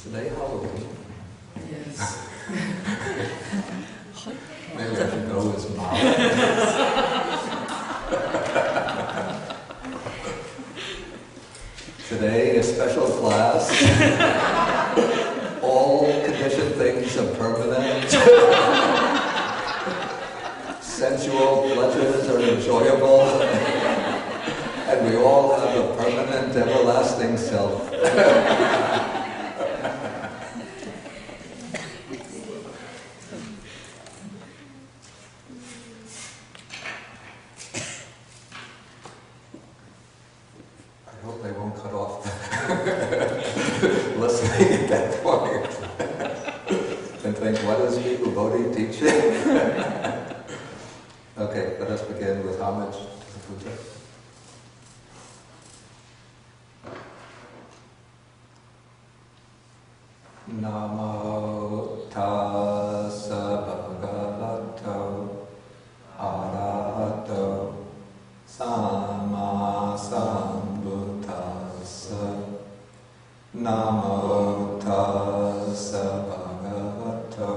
Today Halloween? Yes. Maybe I should go as mom. Today, a special class. All conditioned things are permanent. Sensual pleasures are enjoyable. And we all have a permanent, everlasting self. I hope they won't cut off listening at that point and think, what is Bhikkhu Bodhi teaching? Okay, let us begin with homage to the Buddha. Namo tassa bhagavato arahato samma sambuddhassa. Namo tassa bhagavato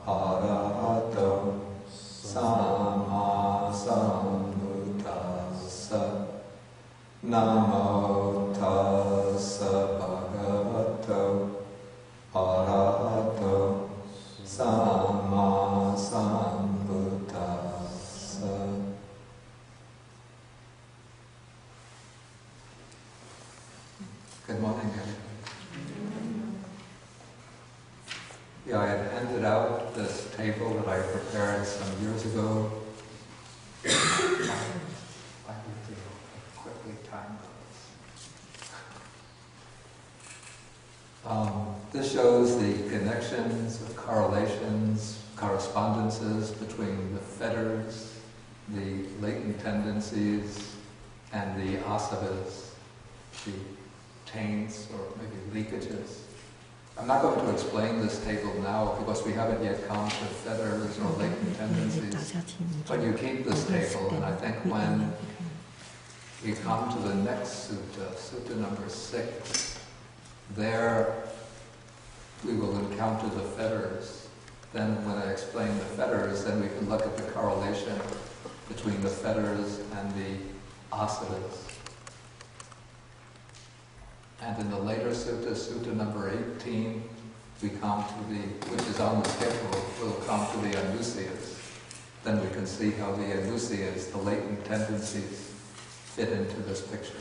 arahato samma sambuddhassa. Namo tassa bhagavato arahato samma sambuddhassa. Good morning, everybody. Yeah, I had handed out this table that I prepared some years ago. I need to quickly time goes. This shows the connections, the correlations, correspondences between the fetters, the latent tendencies, and the asavas, the taints or maybe leakages. I'm not going to explain this table now because we haven't yet come to fetters or latent tendencies, but you keep this table, and I think when we come to the next sutta, sutta number 6, there we will encounter the fetters. Then when I explain the fetters, then we can look at the correlation between the fetters and the asavas. And in the later sutta, sutta number 18, we come to which is on the schedule, we'll come to the anusayas. Then we can see how the anusayas, the latent tendencies, fit into this picture.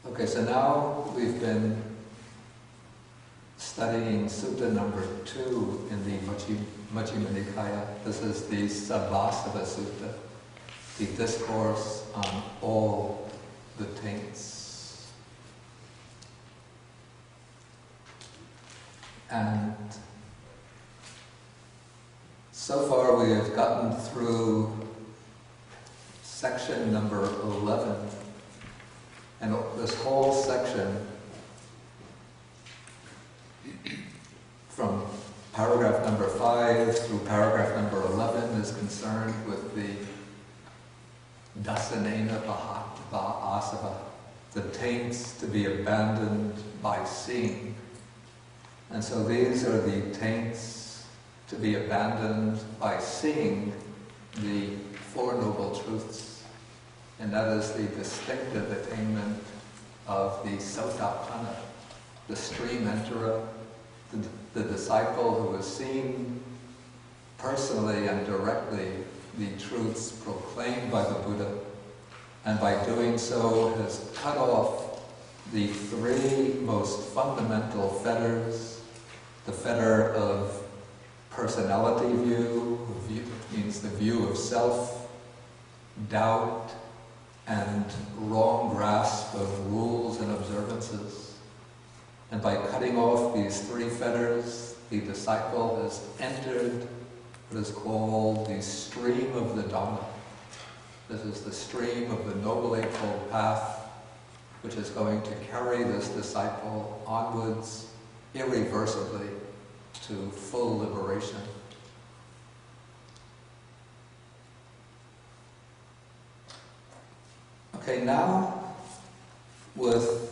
Okay, so now we've been studying sutta number 2 in the Majjhima Nikaya. This is the Sabbasava Sutta, the discourse on all the taints. And so far we have gotten through section number 11. And this whole section, from paragraph number 5 through paragraph number 11, is concerned with the dasanena asava, the taints to be abandoned by seeing. And so these are the taints to be abandoned by seeing the Four Noble Truths. And that is the distinctive attainment of the Sotapanna, the stream enterer, the disciple who has seen personally and directly the truths proclaimed by the Buddha, and by doing so has cut off the 3 most fundamental fetters: the fetter of personality view means the view of self, doubt, and wrong grasp of rules and observances. And by cutting off these 3 fetters, the disciple has entered what is called the stream of the Dhamma. This is the stream of the Noble Eightfold Path, which is going to carry this disciple onwards irreversibly to full liberation. Okay, now with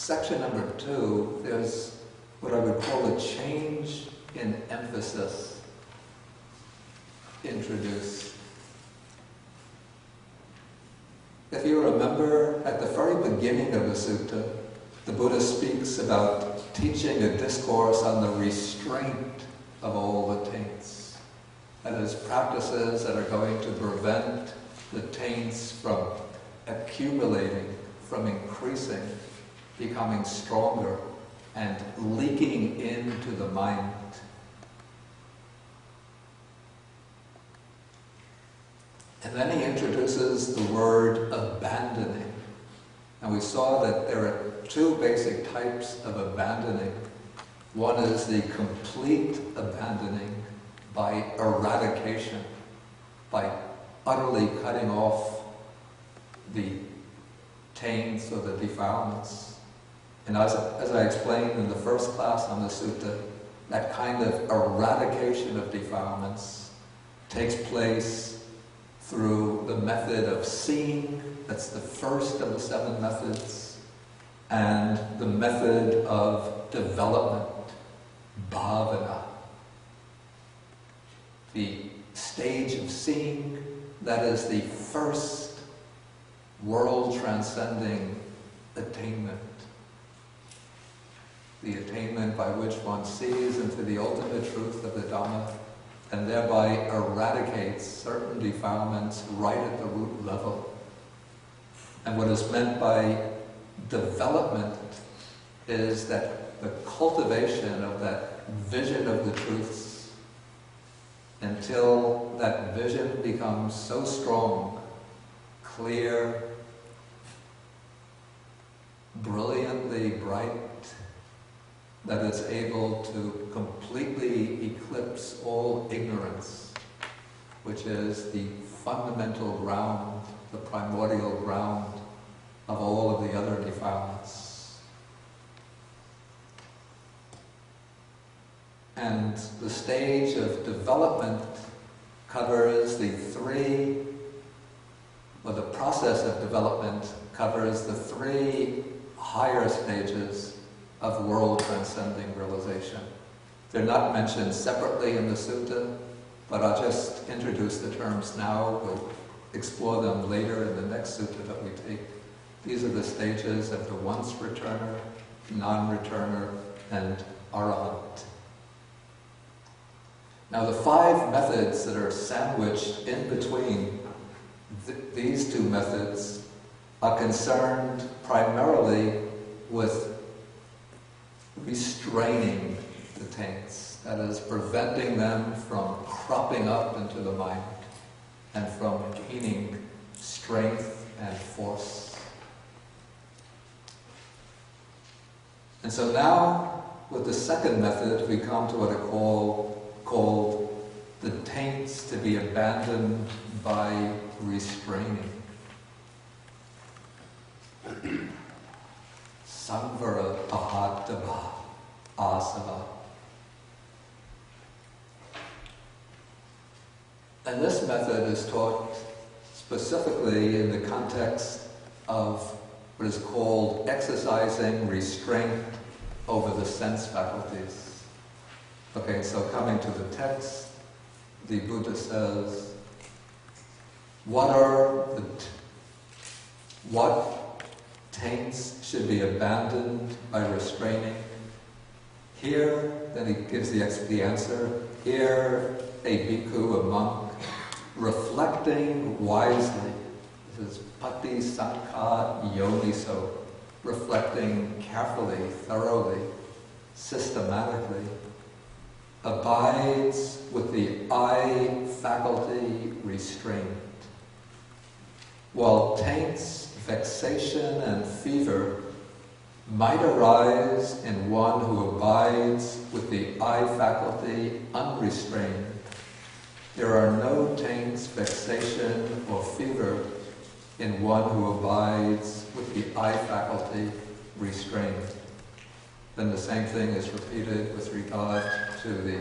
section number 2, there's what I would call a change in emphasis introduced. If you remember, at the very beginning of the sutta, the Buddha speaks about teaching a discourse on the restraint of all the taints. That is, practices that are going to prevent the taints from accumulating, from increasing, becoming stronger, and leaking into the mind. And then he introduces the word abandoning. And we saw that there are 2 basic types of abandoning. One is the complete abandoning by eradication, by utterly cutting off the taints or the defilements. And as I explained in the first class on the sutta, that kind of eradication of defilements takes place through the method of seeing, that's the first of the 7 methods, and the method of development, bhavana. The stage of seeing, that is the first world-transcending attainment. The attainment by which one sees into the ultimate truth of the Dhamma and thereby eradicates certain defilements right at the root level. And what is meant by development is that the cultivation of that vision of the truths until that vision becomes so strong, clear, brilliantly bright, that it's able to completely eclipse all ignorance, which is the fundamental ground, the primordial ground of all of the other defilements. And the stage of development covers the process of development covers the 3 higher stages of world-transcending realization. They're not mentioned separately in the sutta, but I'll just introduce the terms now. We'll explore them later in the next sutta that we take. These are the stages of the once-returner, non-returner, and arahant. Now the 5 methods that are sandwiched in between these 2 methods are concerned primarily with restraining the taints, that is, preventing them from cropping up into the mind and from gaining strength and force. And so now, with the second method, we come to what I called the taints to be abandoned by restraining. Samvara pahatava asava. And this method is taught specifically in the context of what is called exercising restraint over the sense faculties. Okay, so coming to the text, the Buddha says, what taints should be abandoned by restraining? Here, then he gives the answer, here a bhikkhu, a monk, reflecting wisely, this is pati sankha yoniso, reflecting carefully, thoroughly, systematically, abides with the I faculty restrained, while taints, vexation, and fever might arise in one who abides with the I faculty unrestrained. There are no taints, vexation, or fever in one who abides with the I faculty restrained. Then the same thing is repeated with regard to the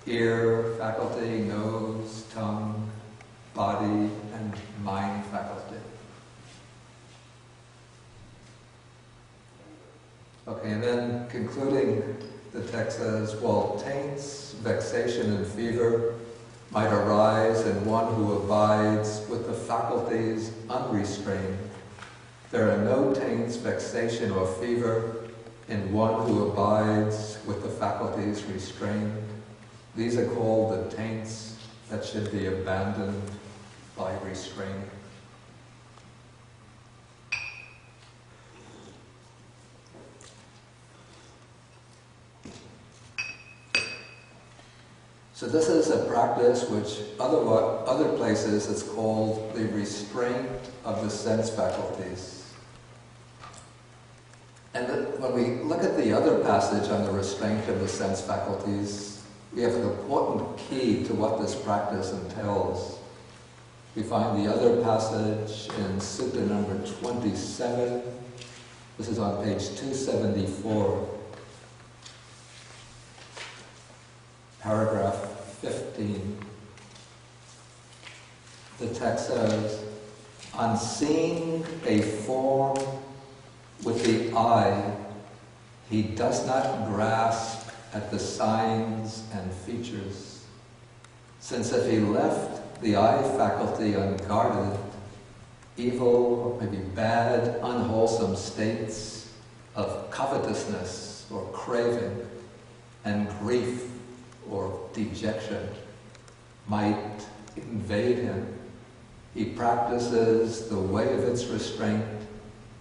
ear faculty, nose, tongue, body, and mind faculty. Okay, and then concluding, the text says, while taints, vexation, and fever might arise in one who abides with the faculties unrestrained, there are no taints, vexation, or fever in one who abides with the faculties restrained. These are called the taints that should be abandoned by restraining. So this is a practice which other places it's called the restraint of the sense faculties. And when we look at the other passage on the restraint of the sense faculties, we have an important key to what this practice entails. We find the other passage in Sutta number 27. This is on page 274. Paragraph 15. The text says, on seeing a form with the eye, he does not grasp at the signs and features, since if he left the eye faculty unguarded, evil, maybe bad, unwholesome states of covetousness or craving and grief or dejection might invade him. He practices the way of its restraint.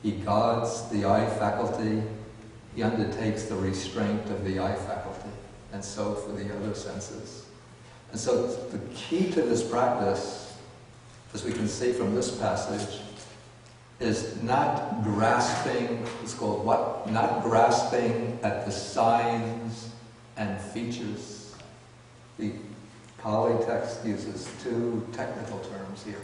He guards the eye faculty. He undertakes the restraint of the eye faculty, and so for the other senses. And so the key to this practice, as we can see from this passage, is not grasping, it's called what? Not grasping at the signs and features. The Pali text uses two technical terms here.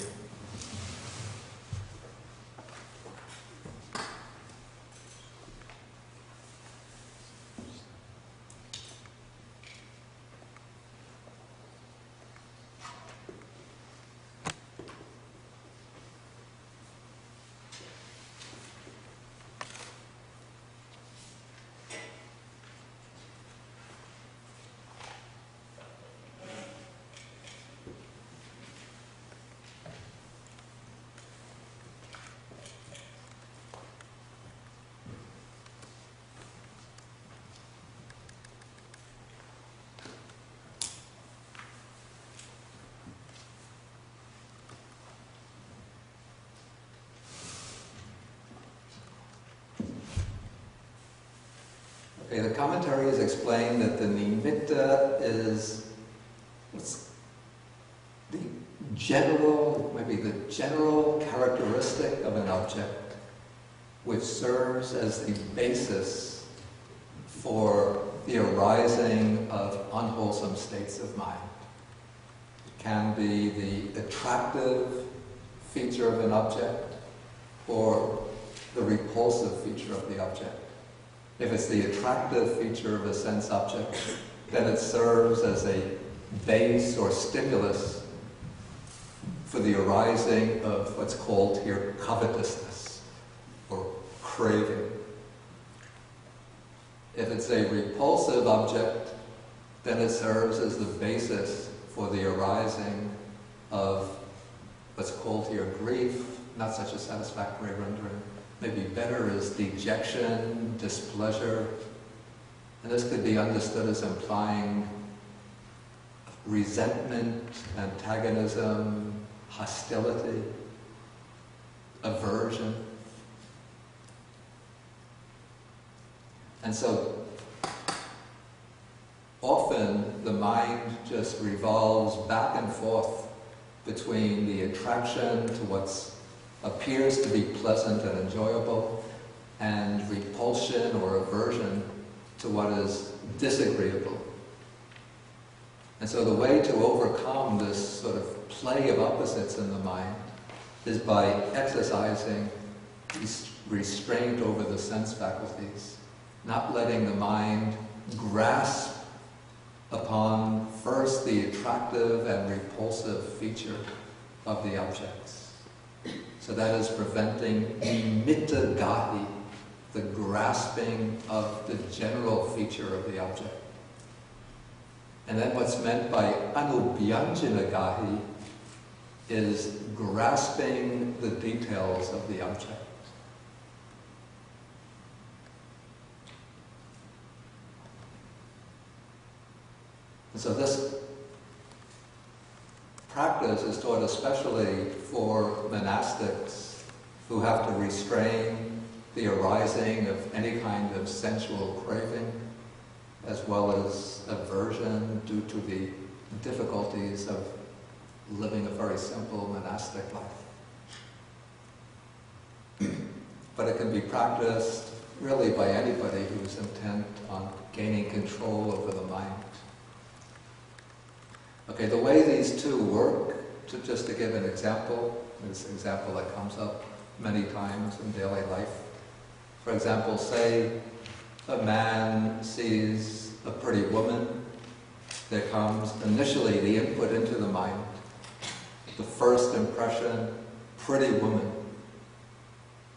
Okay, the commentaries explain that the nimitta is the general, maybe the general characteristic of an object which serves as the basis for the arising of unwholesome states of mind. It can be the attractive feature of an object or the repulsive feature of the object. If it's the attractive feature of a sense object, then it serves as a base or stimulus for the arising of what's called here covetousness or craving. If it's a repulsive object, then it serves as the basis for the arising of what's called here grief, not such a satisfactory rendering. Maybe better is dejection, displeasure, and this could be understood as implying resentment, antagonism, hostility, aversion. And so often the mind just revolves back and forth between the attraction to what appears to be pleasant and enjoyable and repulsion or aversion to what is disagreeable. And so the way to overcome this sort of play of opposites in the mind is by exercising restraint over the sense faculties, not letting the mind grasp upon first the attractive and repulsive feature of the objects. So that is preventing nimitta gati, the grasping of the general feature of the object. And then what's meant by anubhyanjanagahi is grasping the details of the object. And so this practice is taught especially for monastics who have to restrain the arising of any kind of sensual craving, as well as aversion due to the difficulties of living a very simple monastic life. But it can be practiced really by anybody who's intent on gaining control over the mind. Okay, the way these two work, just to give an example, this example that comes up many times in daily life. For example, say a man sees a pretty woman, there comes initially the input into the mind. The first impression, pretty woman.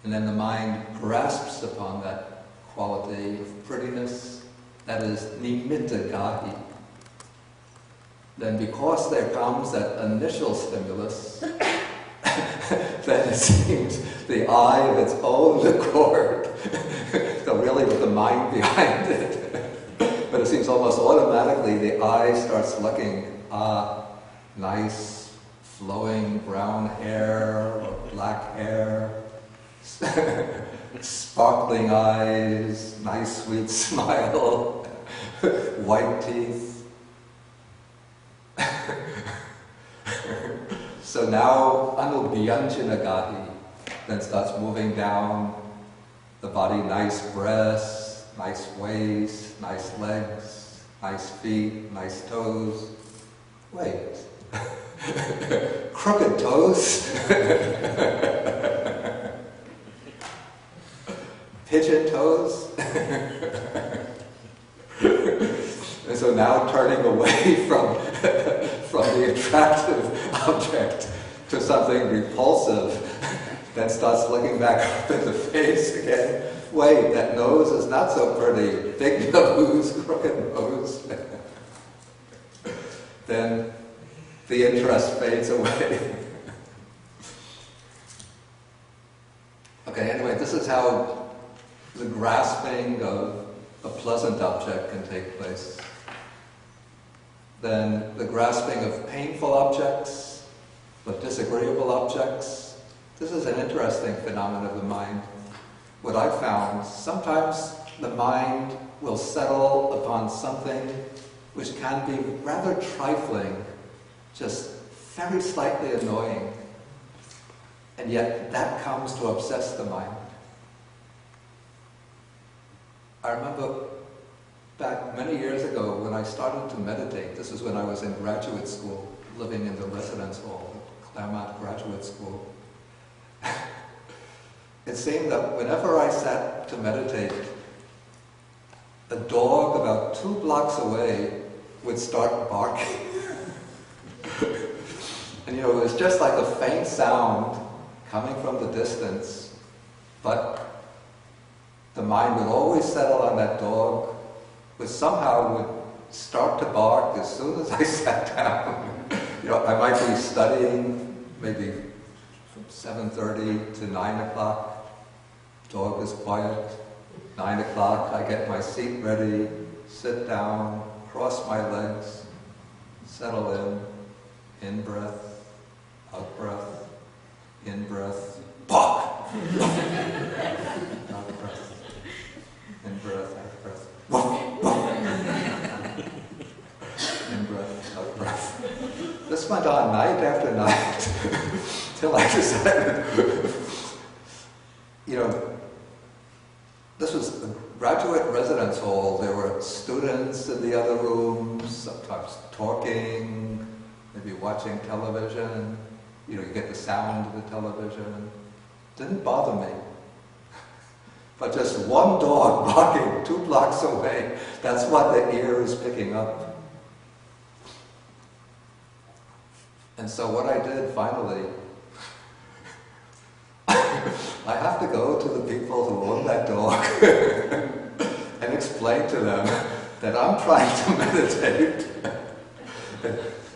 And then the mind grasps upon that quality of prettiness, that is nimitta gahi. Then because there comes that initial stimulus, then it seems the eye of its own accord, so really with the mind behind it, but it seems almost automatically the eye starts looking, nice flowing brown hair or black hair, sparkling eyes, nice sweet smile, white teeth. So now anubhyanjanagahi then starts moving down the body, nice breasts, nice waist, nice legs, nice feet, nice toes. Wait, crooked toes? Pigeon toes? And so now turning away from the attractive object to something repulsive, then starts looking back up in the face again. Wait, that nose is not so pretty. Big nose, crooked nose. Then the interest fades away. Okay, anyway, this is how the grasping of a pleasant object can take place. Then the grasping of painful objects, of disagreeable objects. This is an interesting phenomenon of the mind. What I've found, sometimes the mind will settle upon something which can be rather trifling, just very slightly annoying, and yet that comes to obsess the mind. I remember back many years ago when I started to meditate, this is when I was in graduate school, living in the residence hall at Claremont Graduate School. It seemed that whenever I sat to meditate, a dog about 2 blocks away would start barking. And it was just like a faint sound coming from the distance, but the mind would always settle on that dog, which somehow would start to bark as soon as I sat down. I might be studying maybe from 7:30 to 9 o'clock. Dog is quiet. 9 o'clock, I get my seat ready, sit down, cross my legs, settle in breath, out breath, in breath, bark! Out breath, in breath, out breath, in breath, out breath. This went on night after night till I decided, this was a graduate residence hall. There were students in the other rooms, sometimes talking, maybe watching television. You get the sound of the television. Didn't bother me. But just one dog barking 2 blocks away, that's what the ear is picking up. And so what I did finally, I have to go to the people who own that dog and explain to them that I'm trying to meditate.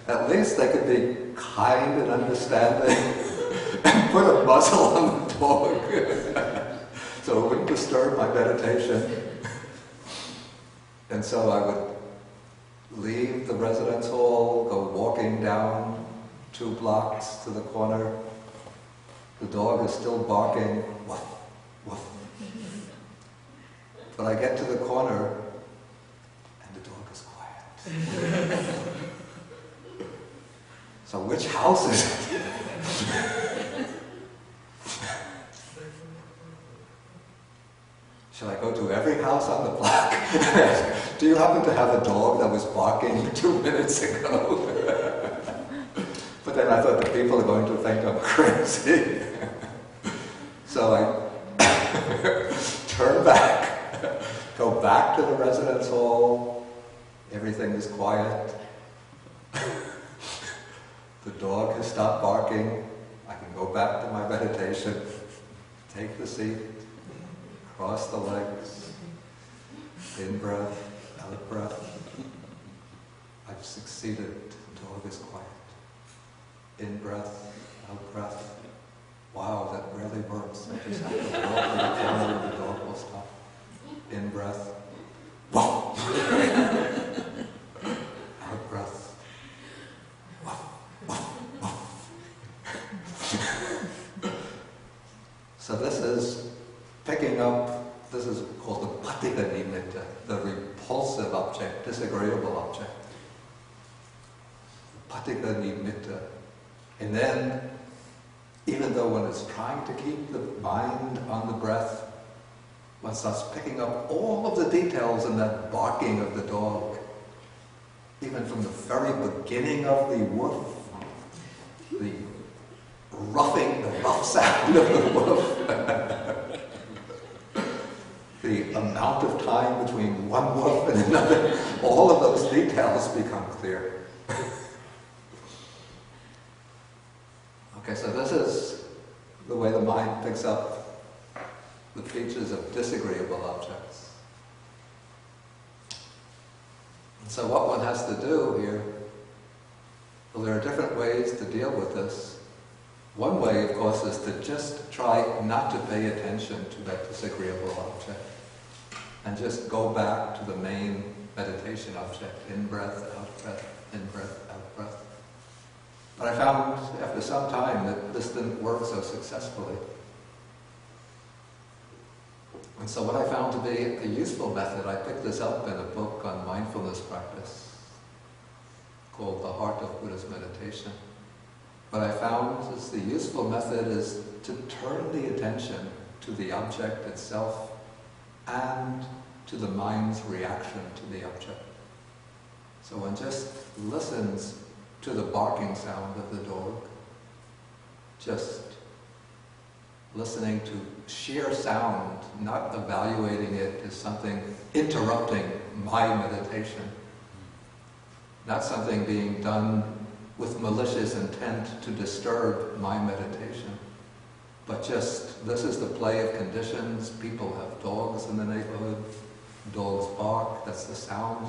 At least they could be kind and understanding and put a muzzle on the dog so it wouldn't disturb my meditation. And so I would leave the residence hall, go walking down 2 blocks to the corner. The dog is still barking, woof, woof. But I get to the corner and the dog is quiet. So which house is it? Should I go to every house on the block? Do you happen to have a dog that was barking 2 minutes ago? But then I thought the people are going to think I'm crazy. So I turn back, go back to the residence hall. Everything is quiet. The dog has stopped barking. I can go back to my meditation, take the seat, cross the legs, in breath, out breath. I've succeeded. The dog is quiet. In breath, out breath. Wow, that really works. I just have to walk to the corner and the dog will stop. In breath. Whoa! Out breath. Whoa, whoa, whoa. So this is picking up, this is called the patika nimitta, the repulsive object, disagreeable object. Patika nimitta. And then, even though one is trying to keep the mind on the breath, one starts picking up all of the details in that barking of the dog. Even from the very beginning of the woof, the rough sound of the woof. The amount of time between one woof and another, all of those details become clear. Okay, so this is the way the mind picks up the features of disagreeable objects. And so what one has to do here, well, there are different ways to deal with this. One way, of course, is to just try not to pay attention to that disagreeable object and just go back to the main meditation object, in-breath, out-breath, in-breath, out-breath. But I found after some time that this didn't work so successfully. And so what I found to be a useful method, I picked this up in a book on mindfulness practice called The Heart of Buddhist Meditation. What I found is the useful method is to turn the attention to the object itself and to the mind's reaction to the object. So one just listens to the barking sound of the dog, just listening to sheer sound, not evaluating it as something interrupting my meditation, not something being done with malicious intent to disturb my meditation, but just, this is the play of conditions. People have dogs in the neighborhood, dogs bark, that's the sound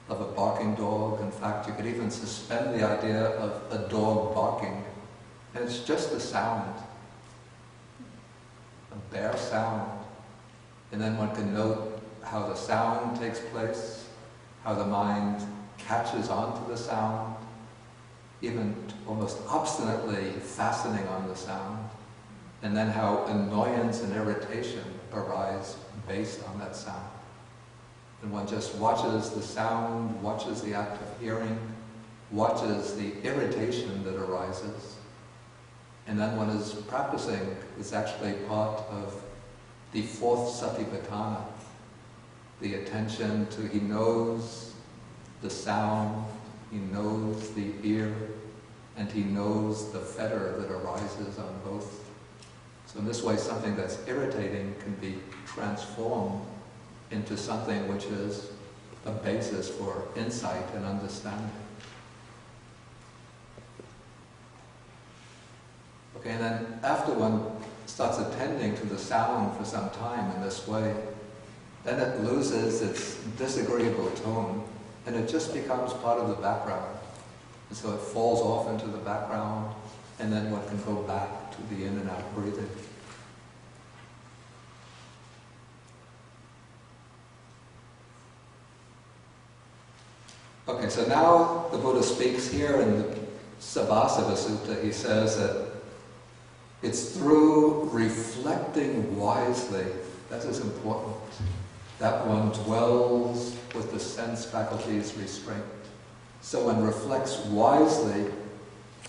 of a barking dog. In fact, you could even suspend the idea of a dog barking, and it's just a sound, a bare sound. And then one can note how the sound takes place, how the mind catches on to the sound, even almost obstinately fastening on the sound, and then how annoyance and irritation arise based on that sound. And one just watches the sound, watches the act of hearing, watches the irritation that arises, and then one is practicing. It's actually part of the 4th Satipatthana, the attention to, he knows the sound, he knows the ear, and he knows the fetter that arises on both. So in this way, something that's irritating can be transformed into something which is a basis for insight and understanding. Okay, and then after one starts attending to the sound for some time in this way, then it loses its disagreeable tone and it just becomes part of the background. And so it falls off into the background, and then one can go back to the in and out breathing. Okay, so now the Buddha speaks here in the Sabbasava Sutta. He says that it's through reflecting wisely, that is important, that one dwells with the sense faculties restraint. So one reflects wisely,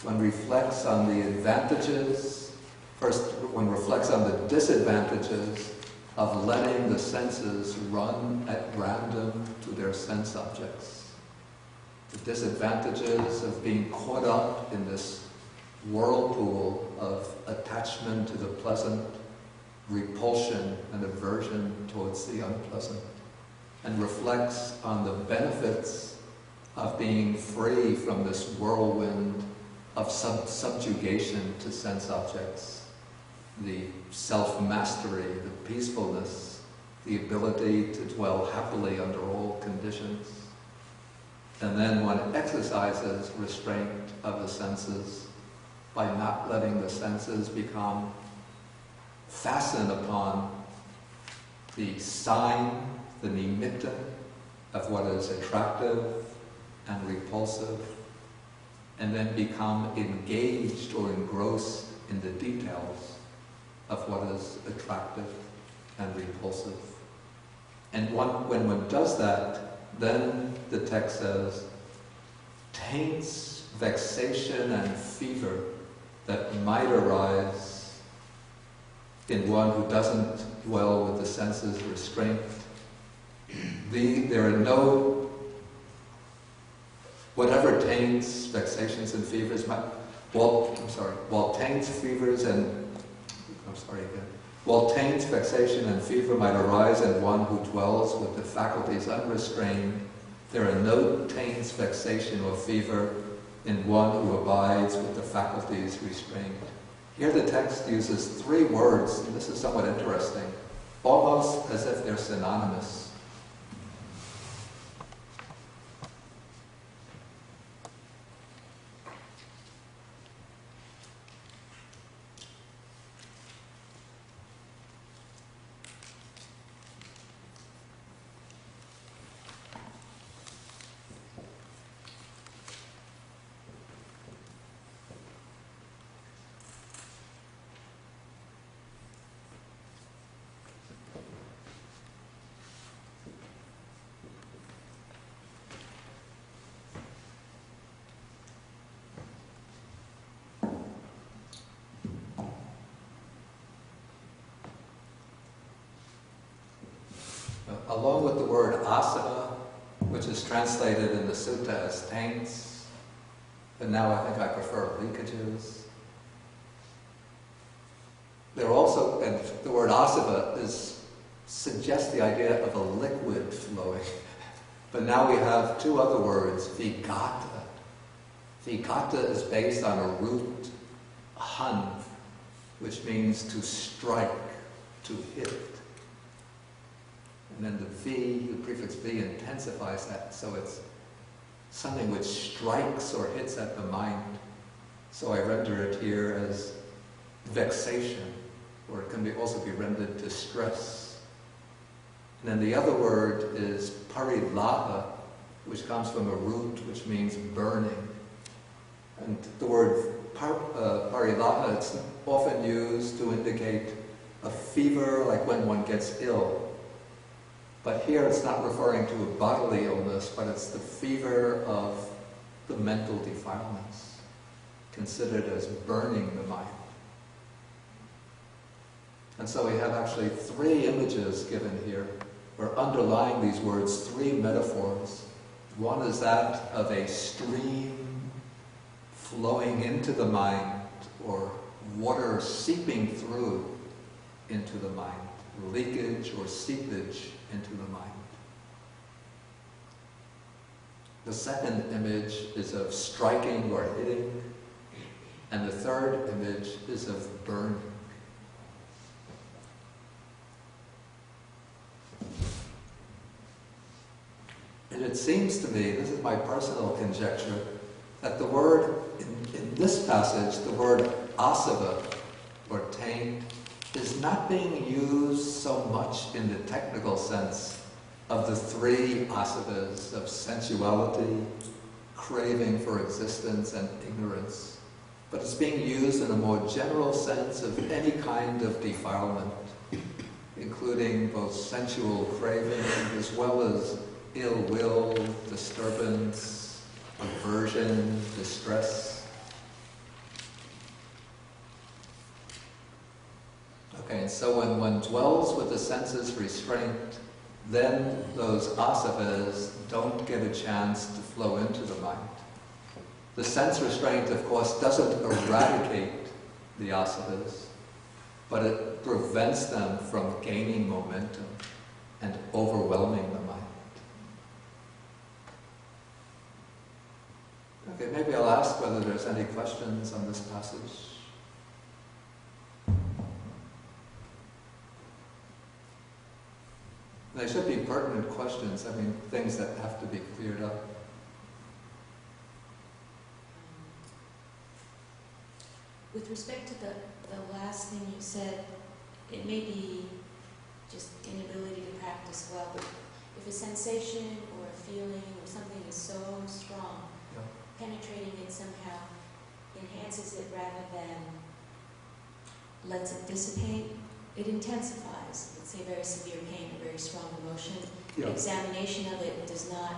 one reflects on the advantages, first one reflects on the disadvantages of letting the senses run at random to their sense objects. The disadvantages of being caught up in this whirlpool of attachment to the pleasant, repulsion and aversion towards the unpleasant, and reflects on the benefits of being free from this whirlwind of subjugation to sense objects, the self-mastery, the peacefulness, the ability to dwell happily under all conditions. And then one exercises restraint of the senses by not letting the senses become fastened upon the sign, the nimitta of what is attractive and repulsive, and then become engaged or engrossed in the details of what is attractive and repulsive. And when one does that, then the text says, taints, vexation and fever that might arise in one who doesn't dwell with the senses restraint. There are no, whatever taints, vexations and fevers might, while taints, vexation and fever might arise in one who dwells with the faculties unrestrained, there are no taints, vexation or fever in one who abides with the faculties restrained. Here the text uses three words, and this is somewhat interesting, almost as if they're synonymous. Along with the word asava, which is translated in the sutta as taints, but now I think I prefer leakages. There are also, and the word asava suggests the idea of a liquid flowing. But now we have two other words, vigata. Vigata is based on a root, han, which means to strike, to hit. And then the V, the prefix V, intensifies that, so it's something which strikes or hits at the mind. So I render it here as vexation, or it can also be rendered distress. And then the other word is parilaha, which comes from a root which means burning. And the word parilaha, it's often used to indicate a fever, like when one gets ill. But here it's not referring to a bodily illness, but it's the fever of the mental defilements, considered as burning the mind. And so we have actually three images given here, or underlying these words, three metaphors. One is that of a stream flowing into the mind, or water seeping through into the mind, leakage or seepage into the mind. The second image is of striking or hitting, and the third image is of burning. And it seems to me, this is my personal conjecture, that the word, in this passage, the word asava, or taint, is not being used so much in the technical sense of the three asavas of sensuality, craving for existence, and ignorance. But it's being used in a more general sense of any kind of defilement, including both sensual craving as well as ill will, disturbance, aversion, distress. Okay, and so when one dwells with the senses restraint, then those asavas don't get a chance to flow into the mind. The sense restraint, of course, doesn't eradicate the asavas, but it prevents them from gaining momentum and overwhelming the mind. Okay, maybe I'll ask whether there's any questions on this passage. They should be pertinent questions, I mean, things that have to be cleared up. With respect to the last thing you said, it may be just inability to practice well, but if a sensation or a feeling or something is so strong, Yeah. penetrating it somehow enhances it rather than lets it dissipate, it intensifies. Let's say very severe pain, a very strong emotion. Yeah. Examination of it does not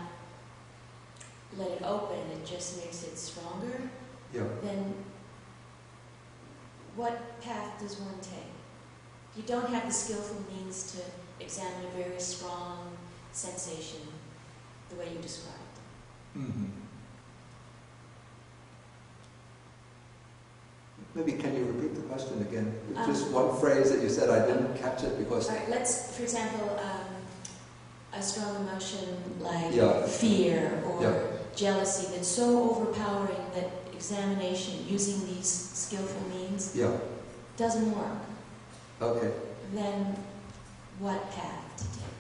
let it open, it just makes it stronger. Yeah. Then what path does one take? You don't have the skillful means to examine a very strong sensation the way you described. Mm-hmm. Maybe can you repeat the question again? Just one phrase that you said, I didn't catch it because... All right, let's, for example, a strong emotion like Yeah. fear or Yeah. jealousy that's so overpowering that examination using these skillful means Yeah. doesn't work. Okay. Then what path to take?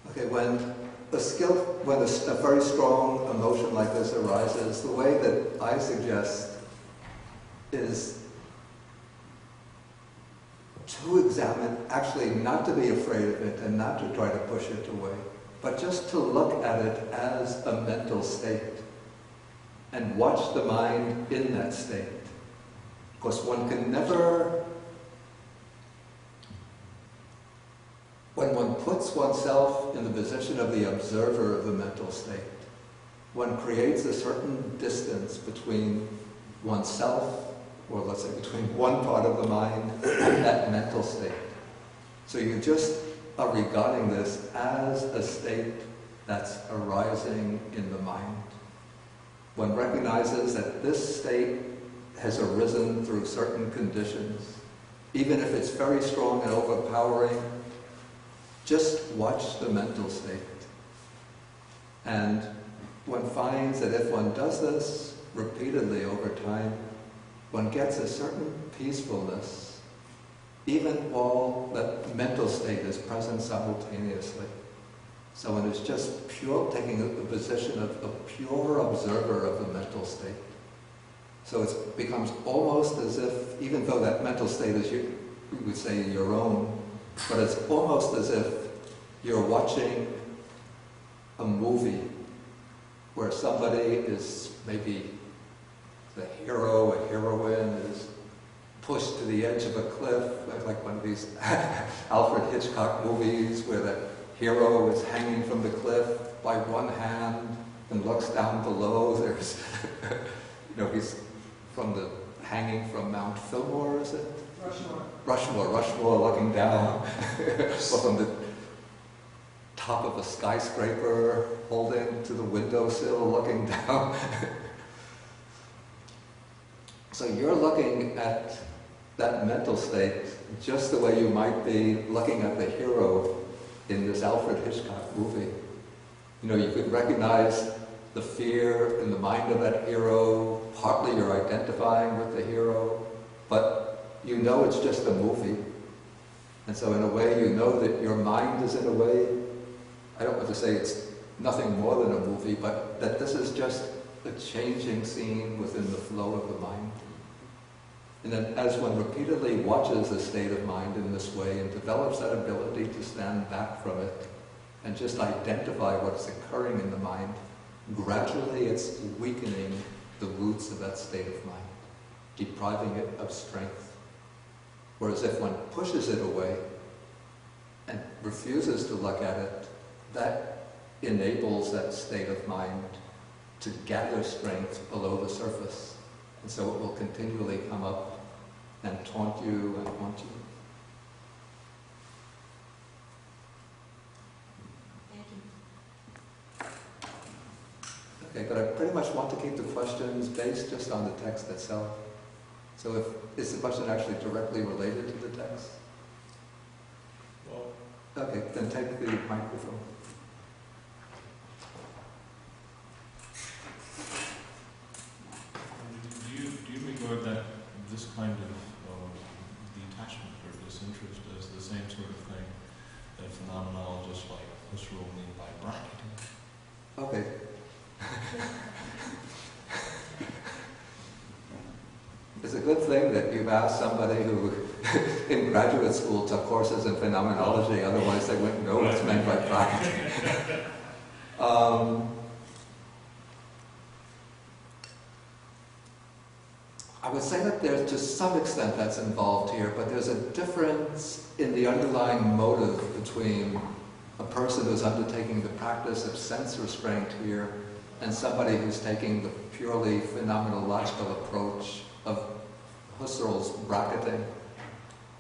Okay, when a very strong emotion like this arises, the way that I suggest is to examine, actually not to be afraid of it and not to try to push it away, but just to look at it as a mental state and watch the mind in that state. Because one can never, when one puts oneself in the position of the observer of the mental state, one creates a certain distance between oneself, or let's say between one part of the mind and that mental state. So you just are regarding this as a state that's arising in the mind. One recognizes that this state has arisen through certain conditions. Even if it's very strong and overpowering, just watch the mental state. And one finds that if one does this repeatedly over time, one gets a certain peacefulness, even while that mental state is present simultaneously. So one is just taking the position of a pure observer of the mental state. So it becomes almost as if, even though that mental state is, you would say, your own, but it's almost as if you're watching a movie where somebody is, maybe the hero, a heroine, is pushed to the edge of a cliff, like one of these Alfred Hitchcock movies where the hero is hanging from the cliff by one hand and looks down below. There's, he's hanging from Mount Fillmore, is it? Rushmore, looking down, or from the top of a skyscraper, holding to the windowsill, looking down. So you're looking at that mental state just the way you might be looking at the hero in this Alfred Hitchcock movie. You could recognize the fear in the mind of that hero. Partly you're identifying with the hero, but it's just a movie. And so in a way, that your mind is in a way I don't want to say it's nothing more than a movie, but that this is just a changing scene within the flow of the mind. And then as one repeatedly watches a state of mind in this way and develops that ability to stand back from it and just identify what's occurring in the mind, gradually it's weakening the roots of that state of mind, depriving it of strength. Whereas if one pushes it away and refuses to look at it, that enables that state of mind to gather strength below the surface. And so it will continually come up and taunt you and haunt you. Thank you. Okay, but I pretty much want to keep the questions based just on the text itself. So is the question actually directly related to the text? Well, okay, then take the microphone. do you regard that this kind of detachment or disinterest as the same sort of thing that phenomenologists like Husserl mean by bracketing? Okay. It's a good thing that you've asked somebody who in graduate school took courses in phenomenology, otherwise they wouldn't know what's meant by bracketing. I would say that there's, to some extent, that's involved here, but there's a difference in the underlying motive between a person who's undertaking the practice of sense restraint here and somebody who's taking the purely phenomenological approach of Husserl's bracketing.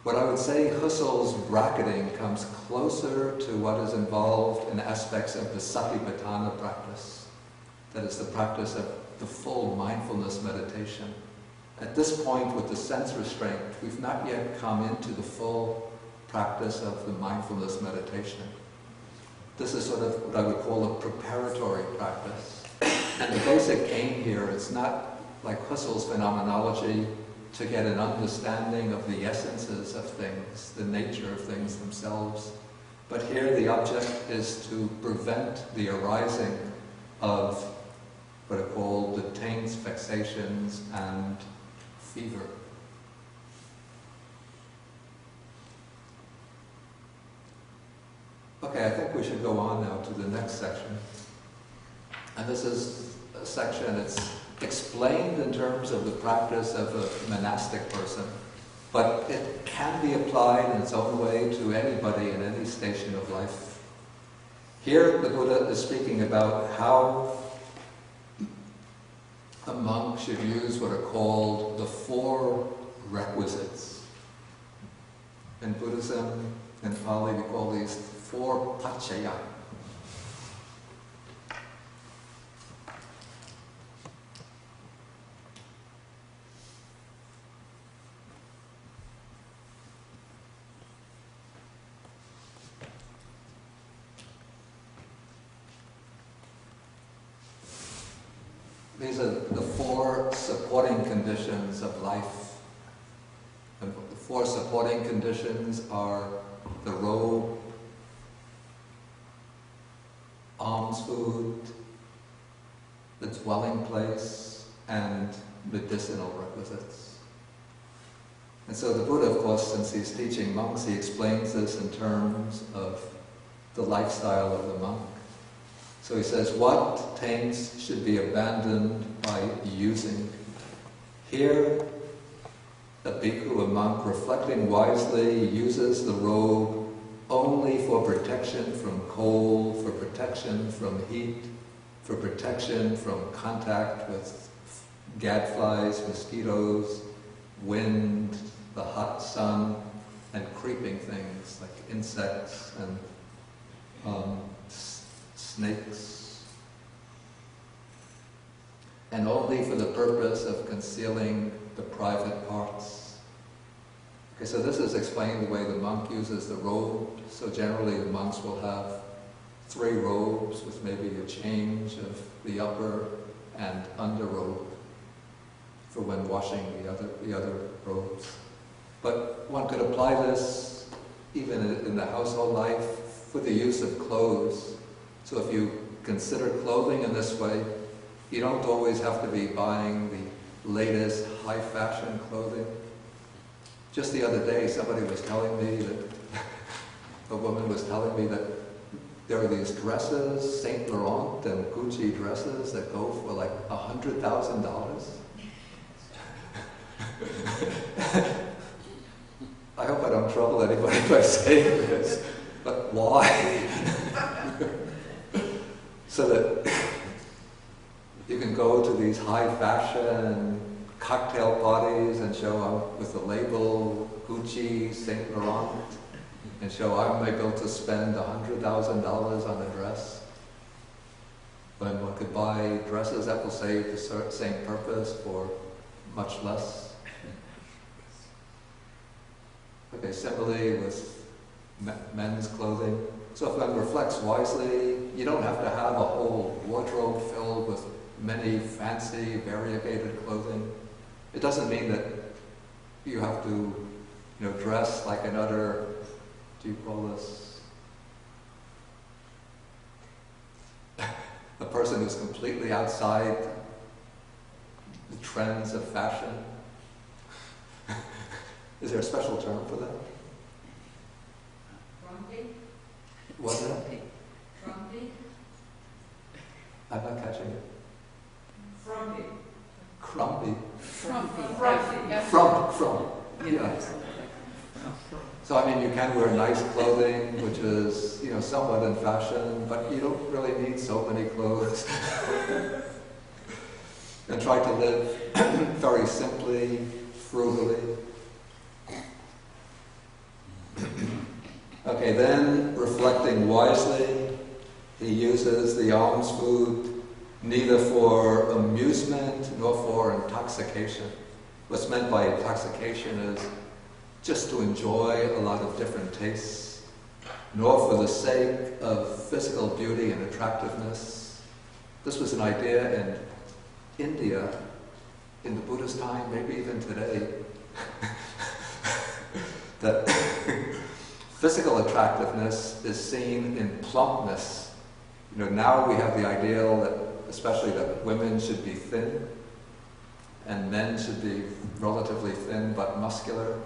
What I would say Husserl's bracketing comes closer to what is involved in aspects of the Satipatthana practice, that is the practice of the full mindfulness meditation. At this point with the sense restraint, we've not yet come into the full practice of the mindfulness meditation. This is sort of what I would call a preparatory practice. And the basic aim here is not like Husserl's phenomenology to get an understanding of the essences of things, the nature of things themselves. But here the object is to prevent the arising of what are called the taints, vexations, and fever. Okay, I think we should go on now to the next section. And this is a section, it's explained in terms of the practice of a monastic person, but it can be applied in its own way to anybody in any station of life. Here the Buddha is speaking about how a monk should use what are called the 4 requisites. In Buddhism, in Pali, we call these 4 paccaya. These are the 4 supporting conditions of life. And the 4 supporting conditions are the robe, alms food, the dwelling place, and medicinal requisites. And so the Buddha, of course, since he's teaching monks, he explains this in terms of the lifestyle of the monk. So he says, what taints should be abandoned by using? Here, a bhikkhu, a monk, reflecting wisely, uses the robe only for protection from cold, for protection from heat, for protection from contact with gadflies, mosquitoes, wind, the hot sun, and creeping things like insects and snakes, and only for the purpose of concealing the private parts. Okay, so this is explaining the way the monk uses the robe. So generally the monks will have 3 robes with maybe a change of the upper and under robe for when washing the other robes. But one could apply this even in the household life for the use of clothes. So if you consider clothing in this way, you don't always have to be buying the latest high fashion clothing. Just the other day, somebody was telling me that, a woman was telling me that there are these dresses, Saint Laurent and Gucci dresses that go for like $100,000. I hope I don't trouble anybody by saying this, but why? So that you can go to these high fashion cocktail parties and show up with the label Gucci, Saint Laurent, and show I'm able to spend $100,000 on a dress, when one could buy dresses that will serve the same purpose for much less. Okay, similarly with men's clothing. So if one reflects wisely, you don't have to have a whole wardrobe filled with many fancy, variegated clothing. It doesn't mean that you have to, dress like another, do you call this, a person who's completely outside the trends of fashion. Is there a special term for that? Frumpy? What's that? Frumpy? I'm not catching it. Frumpy. Crumpy. Frumpy. Frump. Yeah. So I mean, you can wear nice clothing, which is, somewhat in fashion, but you don't really need so many clothes. And try to live very simply, frugally. Okay, then, reflecting wisely, he uses the alms food neither for amusement nor for intoxication. What's meant by intoxication is just to enjoy a lot of different tastes, nor for the sake of physical beauty and attractiveness. This was an idea in India, in the Buddha's time, maybe even today, that physical attractiveness is seen in plumpness. Now we have the ideal that, especially that women should be thin, and men should be relatively thin but muscular.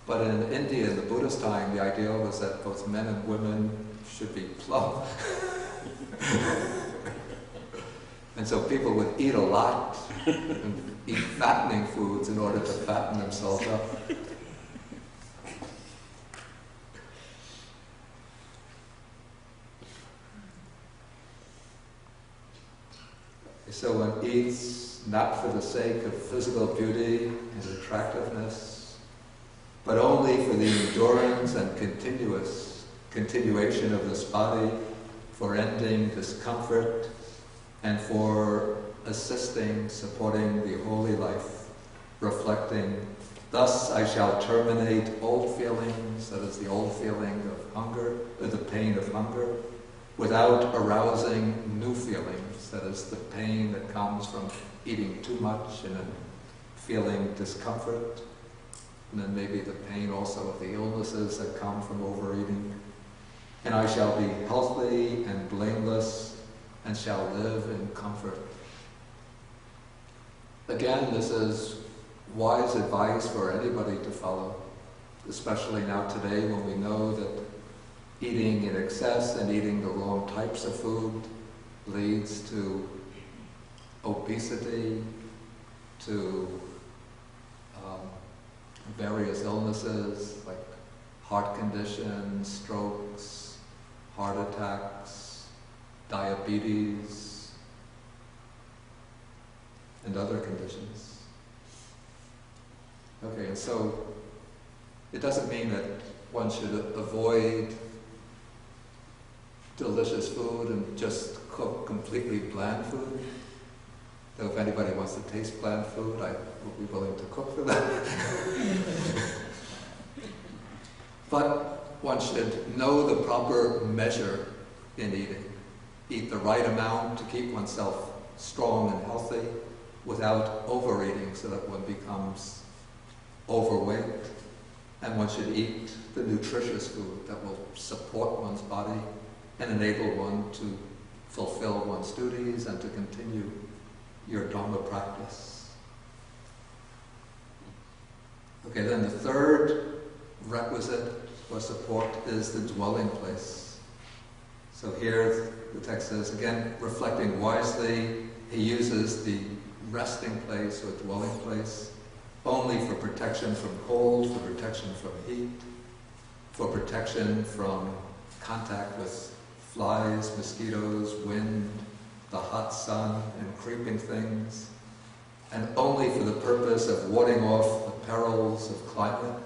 But in India, in the Buddhist time, the ideal was that both men and women should be plump. And so people would eat a lot and eat fattening foods in order to fatten themselves up. So one eats not for the sake of physical beauty and attractiveness, but only for the endurance and continuation of this body, for ending discomfort, and for assisting, supporting the holy life, reflecting, thus I shall terminate old feelings, that is the old feeling of hunger, the pain of hunger, without arousing new feelings, that is the pain that comes from eating too much and then feeling discomfort, and then maybe the pain also of the illnesses that come from overeating. And I shall be healthy and blameless and shall live in comfort. Again, this is wise advice for anybody to follow, especially now today when we know that eating in excess and eating the wrong types of food leads to obesity, to various illnesses like heart conditions, strokes, heart attacks, diabetes, and other conditions. Okay, and so it doesn't mean that one should avoid delicious food and just cook completely bland food. Though if anybody wants to taste bland food, I will be willing to cook for them. But one should know the proper measure in eating. Eat the right amount to keep oneself strong and healthy without overeating so that one becomes overweight. And one should eat the nutritious food that will support one's body and enable one to fulfill one's duties and to continue your Dharma practice. Okay, then the third requisite or support is the dwelling place. So here the text says, again, reflecting wisely, he uses the resting place or dwelling place only for protection from cold, for protection from heat, for protection from contact with flies, mosquitoes, wind, the hot sun, and creeping things, and only for the purpose of warding off the perils of climate.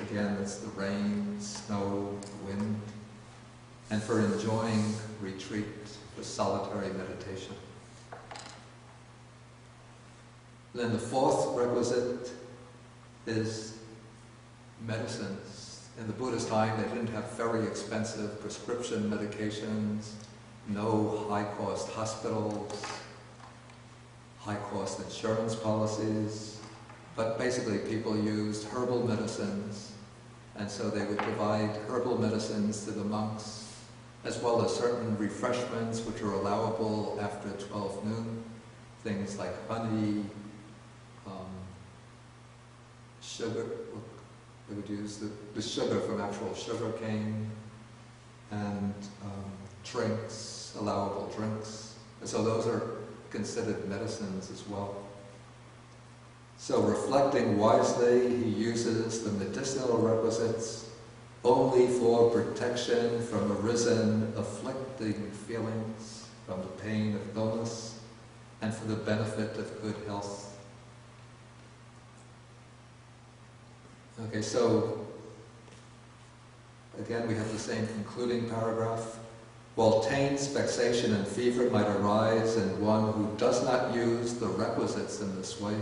Again, it's the rain, snow, wind, and for enjoying retreat, for solitary meditation. Then the fourth requisite is medicines. In the Buddha's time, they didn't have very expensive prescription medications, no high-cost hospitals, high-cost insurance policies, but basically people used herbal medicines, and so they would provide herbal medicines to the monks, as well as certain refreshments which are allowable after 12 noon, things like honey, sugar. They would use the sugar from actual sugar cane, and drinks, allowable drinks. And so those are considered medicines as well. So reflecting wisely, he uses the medicinal requisites only for protection from arisen afflicting feelings, from the pain of illness, and for the benefit of good health. Okay, so again we have the same concluding paragraph. While taints, vexation, and fever might arise in one who does not use the requisites in this way,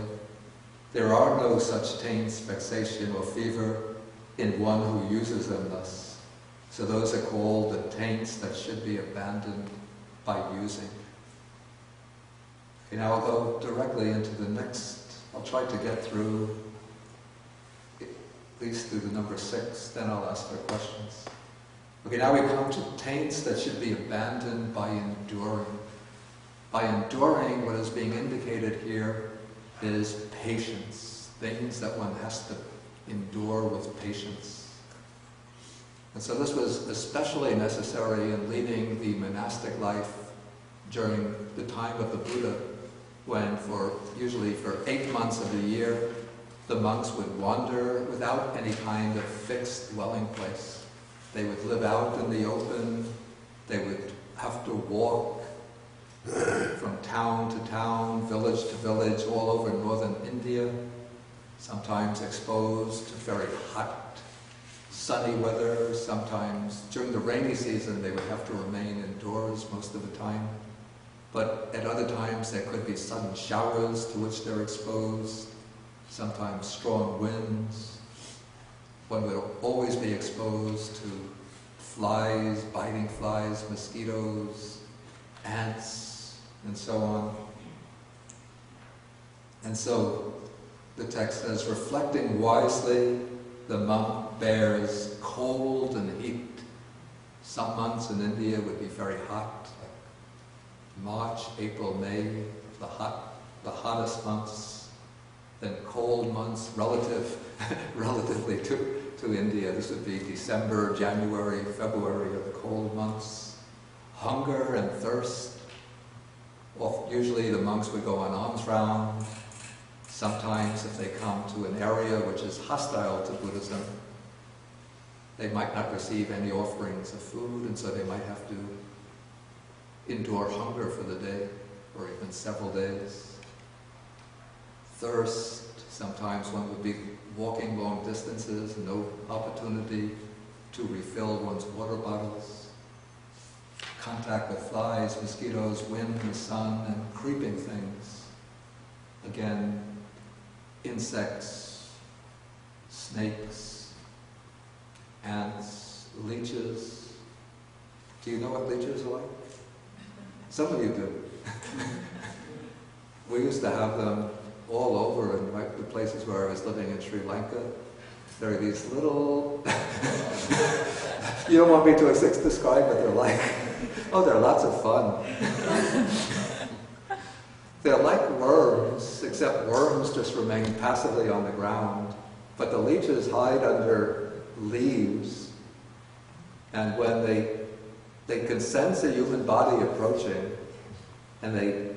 there are no such taints, vexation, or fever in one who uses them thus. So those are called the taints that should be abandoned by using. Okay, now I'll go directly into the next. I'll try to get through at least through the number 6, then I'll ask for questions. Okay, now we come to taints that should be abandoned by enduring. By enduring, what is being indicated here is patience, things that one has to endure with patience. And so this was especially necessary in leading the monastic life during the time of the Buddha, when usually for 8 months of the year, the monks would wander without any kind of fixed dwelling place. They would live out in the open. They would have to walk from town to town, village to village, all over northern India, sometimes exposed to very hot, sunny weather. Sometimes during the rainy season they would have to remain indoors most of the time. But at other times there could be sudden showers to which they're exposed, sometimes strong winds. One would always be exposed to flies, biting flies, mosquitoes, ants, and so on. And so the text says, reflecting wisely, the monk bears cold and heat. Some months in India would be very hot, like March, April, May, the hottest months. Then cold months relatively to India. This would be December, January, February are the cold months. Hunger and thirst. Well, usually the monks would go on alms round. Sometimes if they come to an area which is hostile to Buddhism, they might not receive any offerings of food, and so they might have to endure hunger for the day, or even several days. Thirst, sometimes one would be walking long distances, no opportunity to refill one's water bottles. Contact with flies, mosquitoes, wind, the sun, and creeping things. Again, insects, snakes, ants, leeches. Do you know what leeches are like? Some of you do. We used to have them all over in the places where I was living in Sri Lanka. There are these little, you don't want me to describe what they're like. Oh, they're lots of fun. They're like worms, except worms just remain passively on the ground. But the leeches hide under leaves, and when they can sense a human body approaching, and they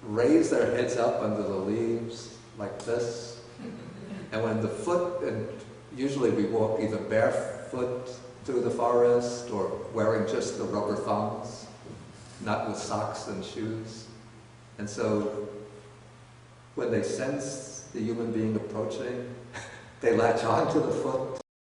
raise their heads up under the leaves like this. And when the foot, and usually we walk either barefoot through the forest or wearing just the rubber thongs, not with socks and shoes. And so when they sense the human being approaching, they latch on to the foot